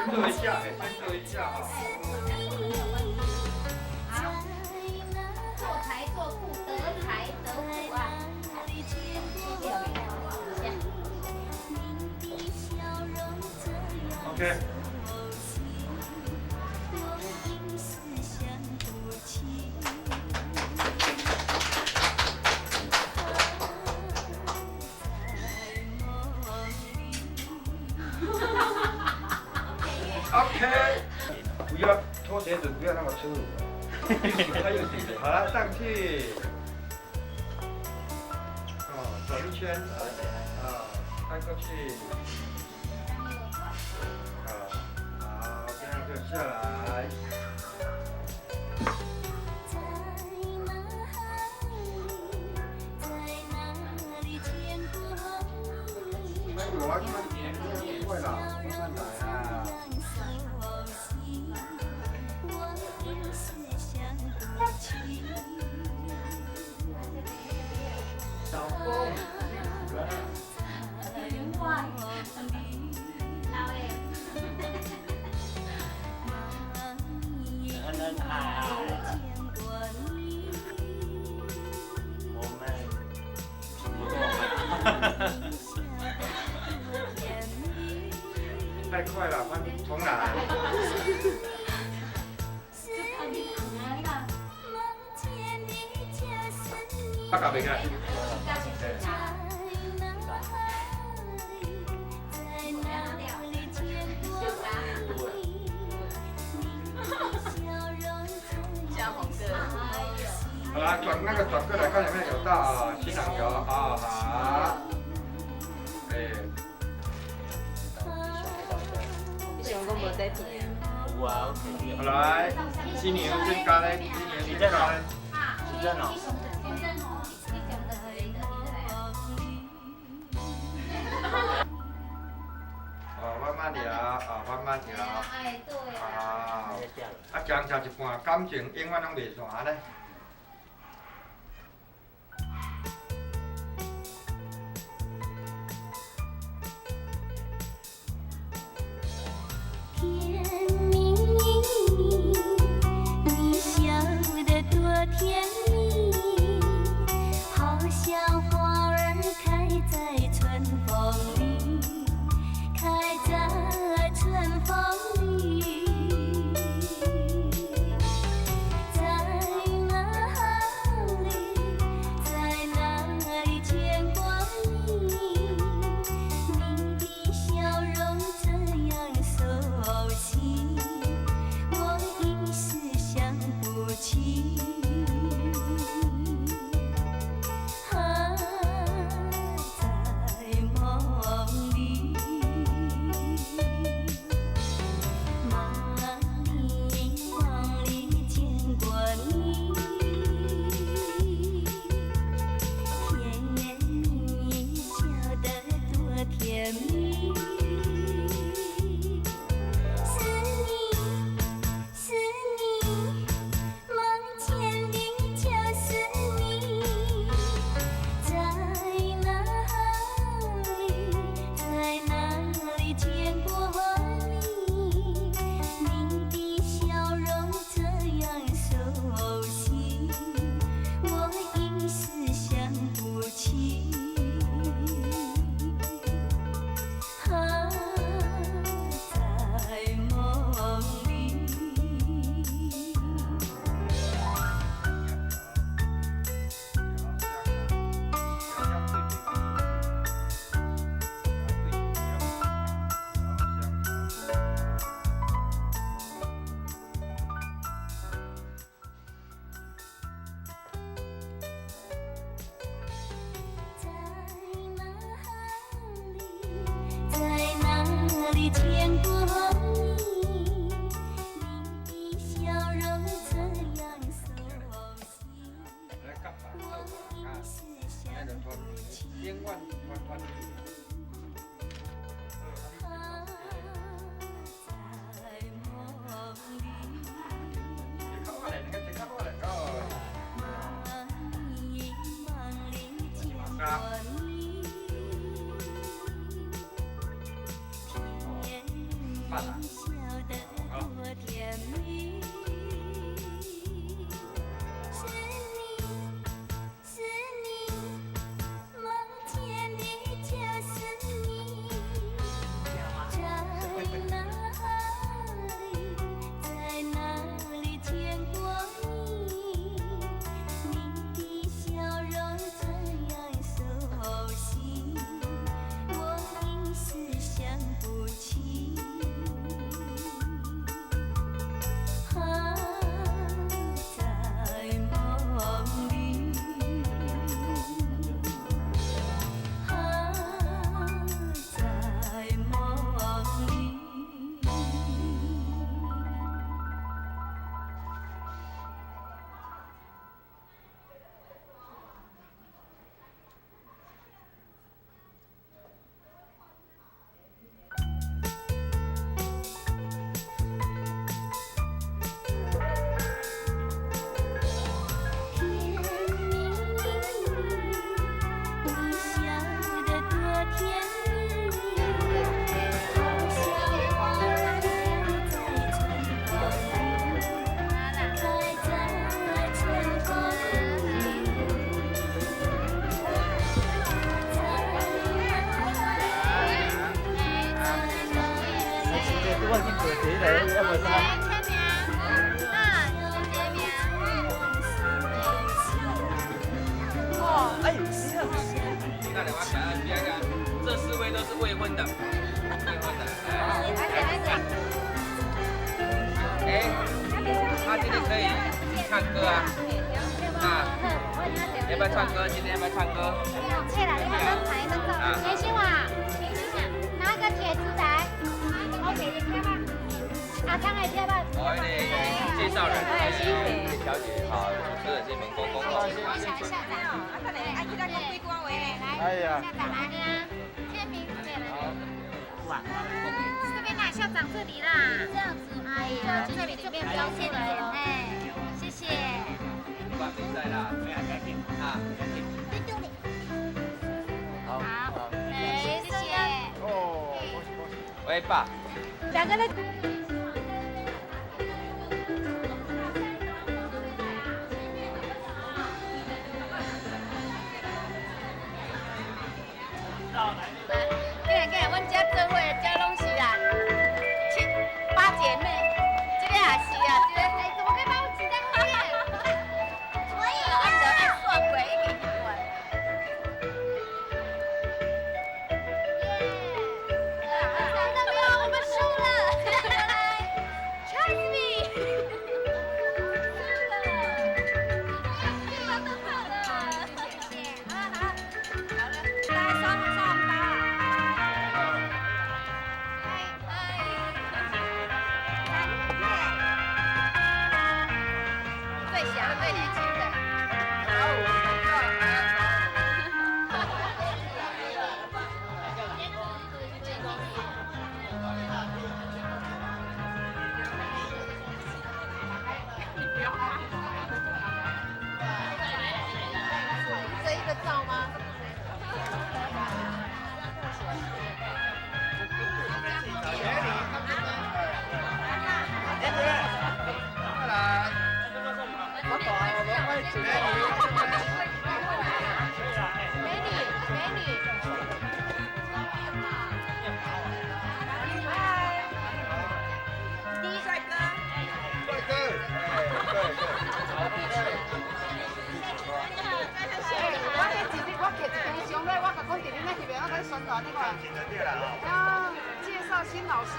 坐一下，先坐一下啊。好，做财做富，得财得富啊！OK。OK， 不要脱鞋子，不要那么粗鲁。还有几个，好了，上去。哦，走一圈，翻过去。好，这样就下来。我要快了，慢慢来啊。小风，太快了，重来。他搞没干？好了，转过来看有没有到啊，新郎有啊，好。好来，新年最高嘞，新年最高嘞。徐峥哦。慢慢聊，慢慢聊。哎，对啊。讲一半感情永远拢袂散咧。甜蜜，好像花儿开在春风里，开在春风里，在哪里，在哪里见过你？你的笑容这样熟悉，我一时想不起。见过你，你的笑容这样熟悉，我一时想不起。他今天可以唱歌啊。啊，要不要唱歌？今天要不要唱歌？切来，你看拍那个，年轻啊，拿个铁丝来，我给你贴吧。阿昌来贴吧。哦，那介绍人，小姐好，主持人是你们公公。校长，哎呀，校长来呀，签名对了。哇，这边来，校长这里啦。这样子，哎呀，这边标签的，哎，谢谢。办比赛啦，啊，好，好，哎，谢谢。哦，喂，爸。两个人。给阮遮做伙的遮拢是啊，八姐妹，这个也是啊，这个哎，怎么可以把我挤在后面？所以按着按算过一点点。真的没有，我们输了。Trust me。最小最年轻的。这一个照吗？介绍新老师。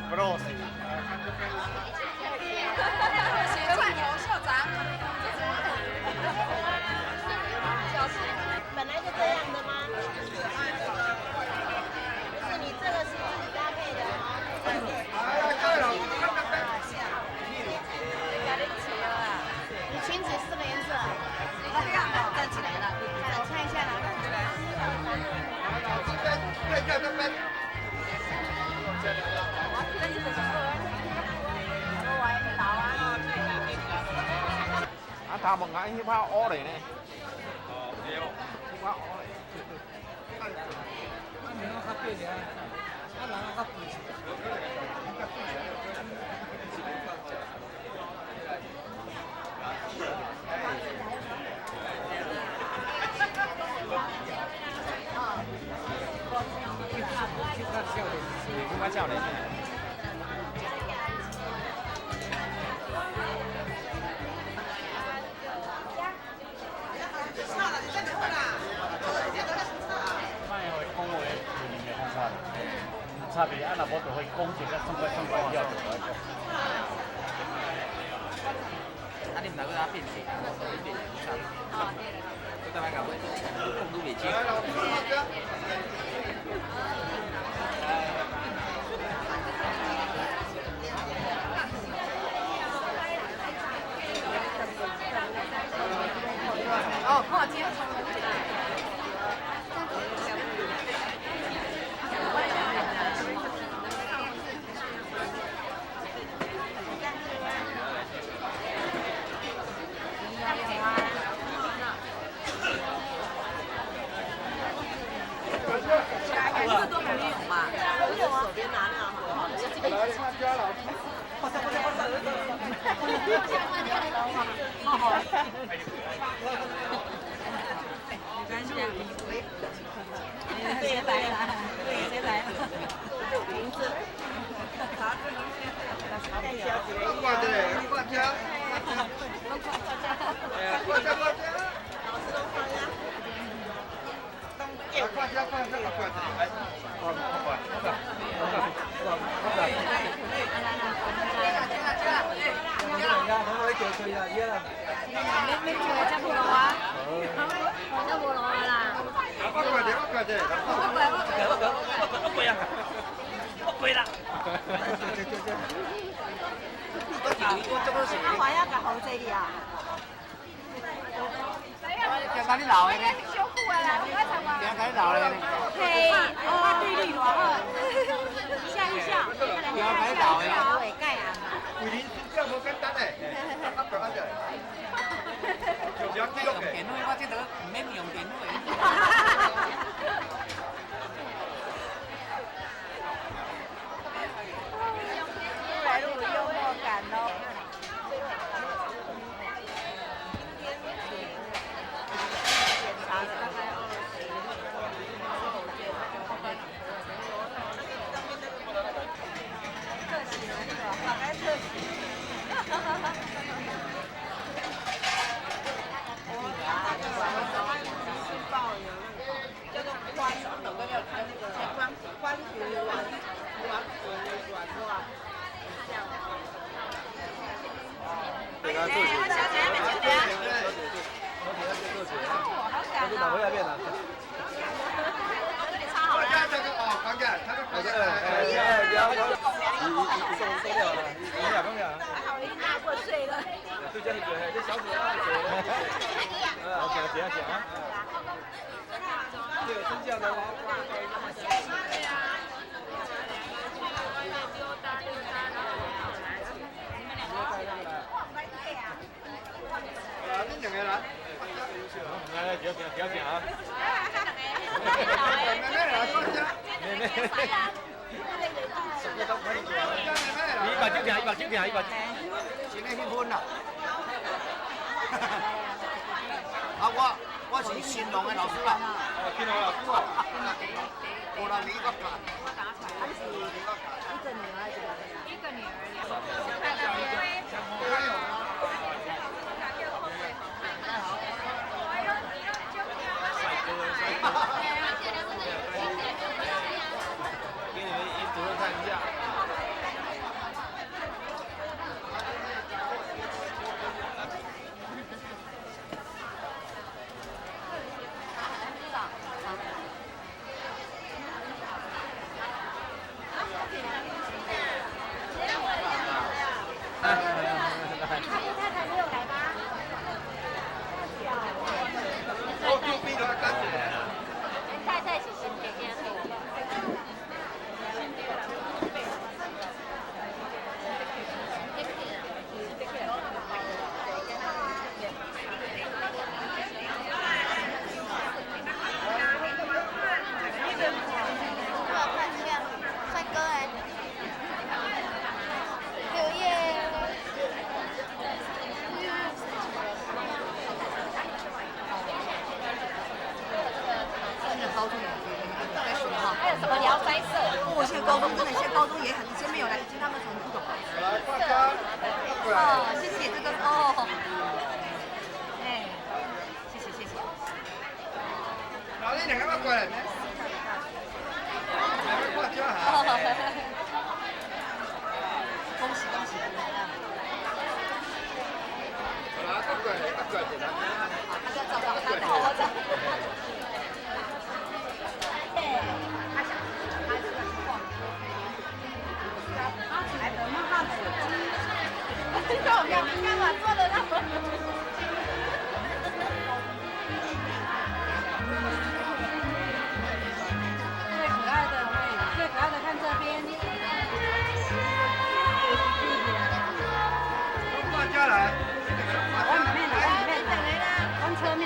不肉谁？校长。本来就这样的吗？不是，你这个是自己搭配的吗？你裙子是这个颜色。站起来了，我看一下啦。啊，他们爱去拍乌嘞呢。哦，对哦，去拍乌嘞。去拍少年。差别啊，若无就会讲一个送快了就好个。啊，你唔能够拿变形，你变形差。哦，对了。你干嘛搞？控制袂清。哦，跨界。谁来了？对，谁来了？没叫我吃不落啊，吃不落啦。我过嚟，我過嚟。我跪啊！我跪啦！我話一個好仔嘅啊！點解你鬧嘅呢？小苦啊啦，我才話。點解你鬧嘅呢？嘿，我對你多好，笑一笑。點解你鬧嘅呢？會改啊！回年真係好簡單咧，做咗記錄嘅。電腦我知道唔免用電腦嘅。來路幽默感咯。檢查大概特寫那個，大概特寫。叫做寬，寬血軟，對啊，做小姐，你們請就拿回來變啦。這裡超好啦。這個哦，講嘅，他都講嘅。你拿過水了。對這小子，OK，這樣講啊。對，是這樣的。你兩個來。來，幾條啊？100先你結婚啦？啊，我是新農嘅老師啦。哦，新農老師啊。我來美國㗎。一個女兒。給你們一組人看一下。太太是新姐姐。帅哥哎，刘烨。还有什么聊斋社？我现在高中真的，现在高中也很，以前没有来，以前他们可能不懂。來，掛車。哦，謝謝這個哦。哎，謝謝謝謝。嗱，呢兩個過嚟咩？兩個掛車嚇。恭喜恭喜！好啦，都過嚟，都過嚟啦。他在找他的，我找。还能摸到手机，照片干嘛做的那么？最可爱的，最可爱的看这邊。掛車來。往裡面，往車面。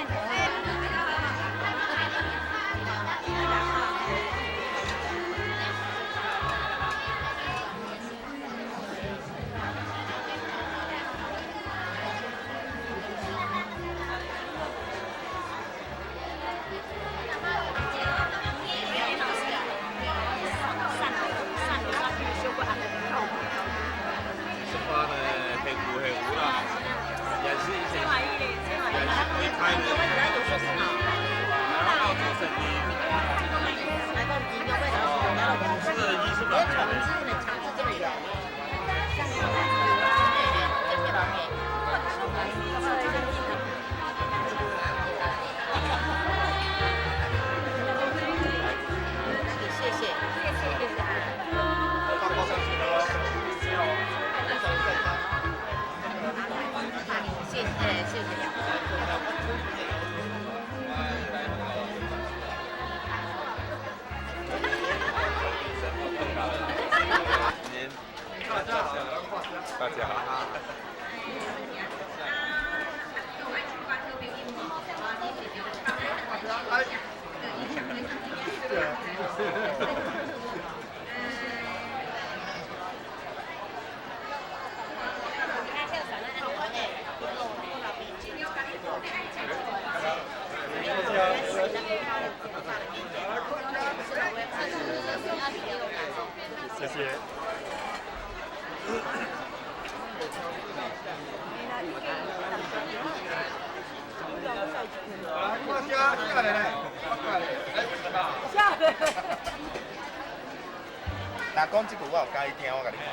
谢谢。我下来嘞，下来。但讲这句我有介意听，我甲你讲。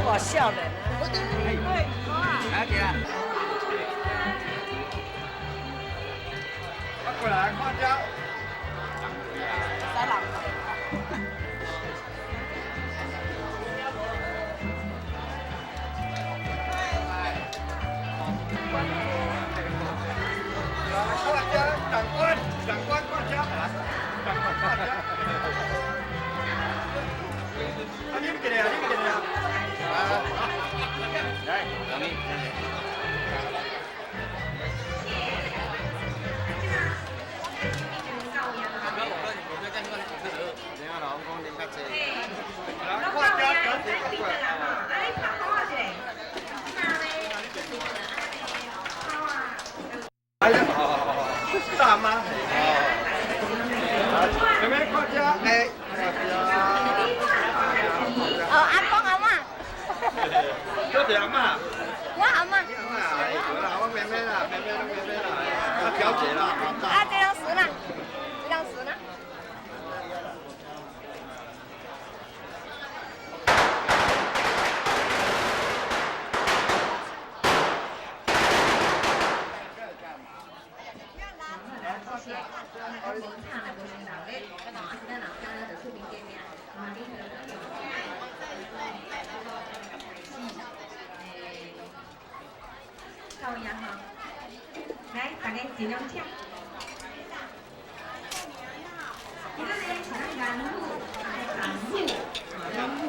我要笑的。来姐，过来看家。三郎。看家，长官看家，长官看家。啊，你们进来啊，你们进来啊。来，小明，哎呀，大妈，有没有看家？哎，哦，阿公阿嬷，多谢阿妈。我阿嬷，我妹妹啦，妹妹啦，表姐啦。啊，这张书呢？这张书呢？高阳哈，来，大家尽量请。这个呢，是咱人物，人物。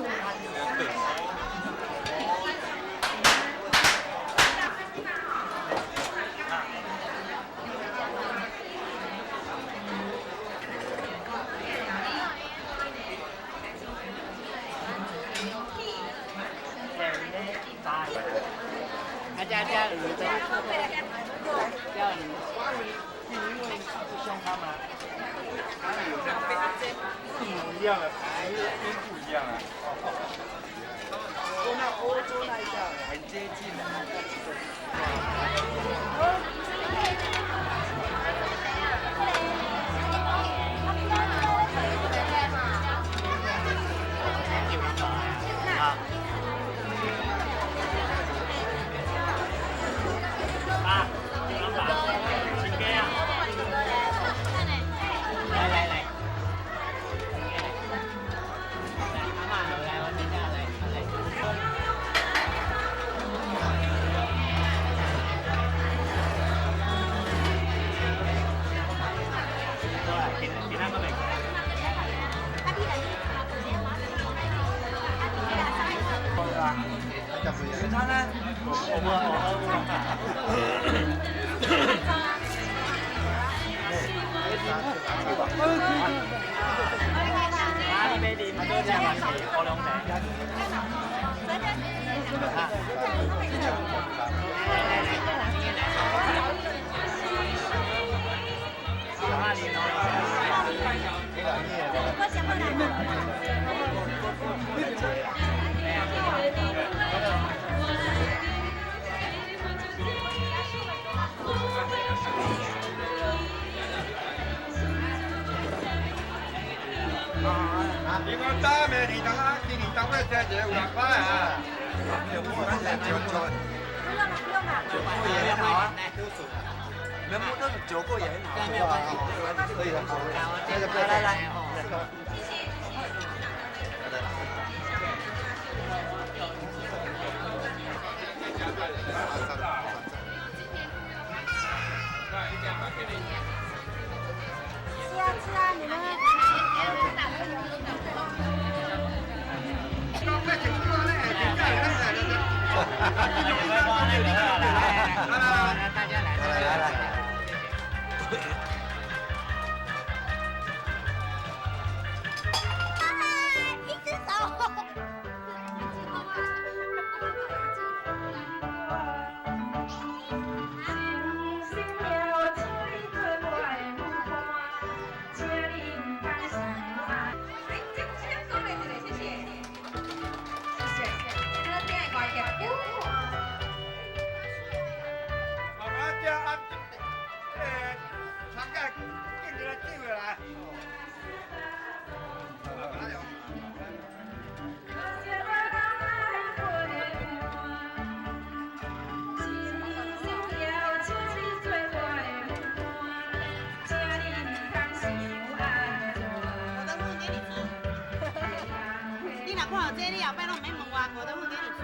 家里的要你，因为是兄他们，他们有一模一样的，音不一样啊。那欧洲那一下很接近的。他呢？你俾你，我都只係我兩隻。你讲打咩？你当咩姐姐有人摆啊？也好啊，人物都是酒过也很好，没有关系，可以的，来。吃啊吃啊，你们。了啊，参加进来进来。你若看到这，你后摆拢免问我，我等会给你吃。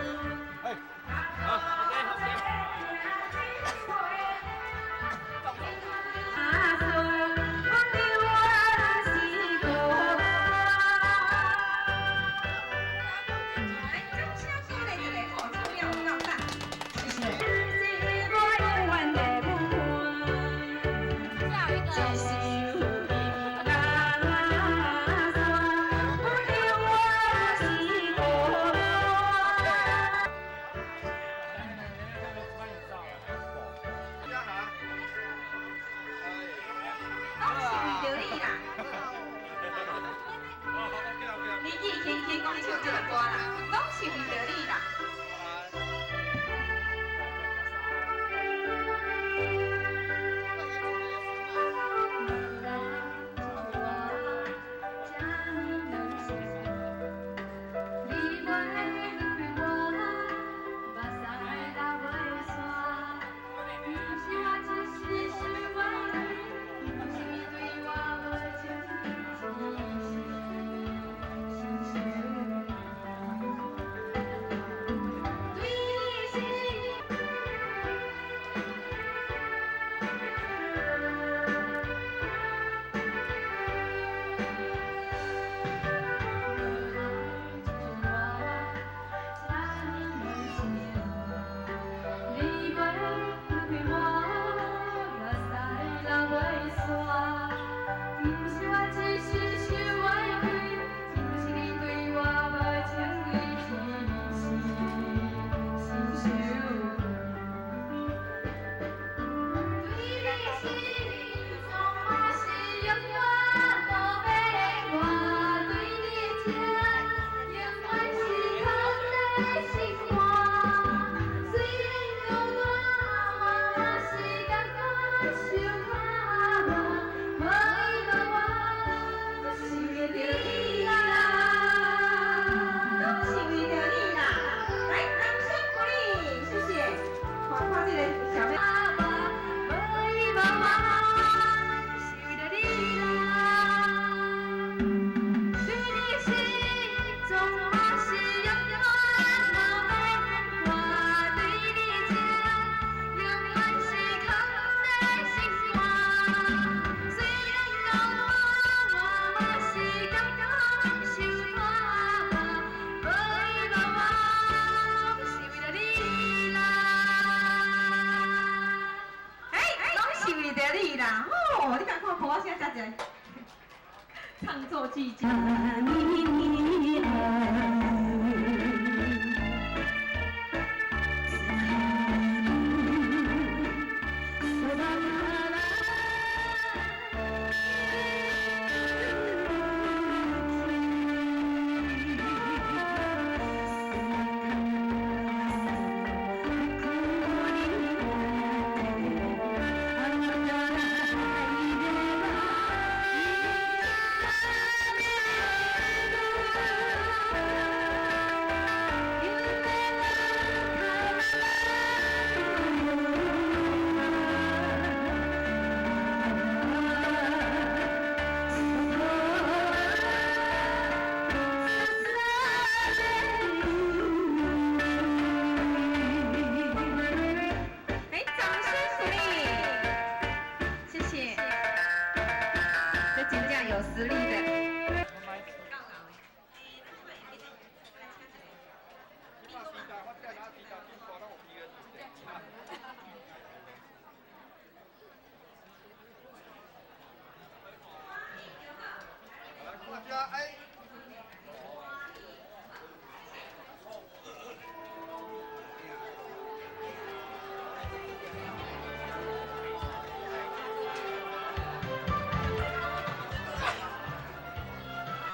哎，好，OK。唱作俱佳。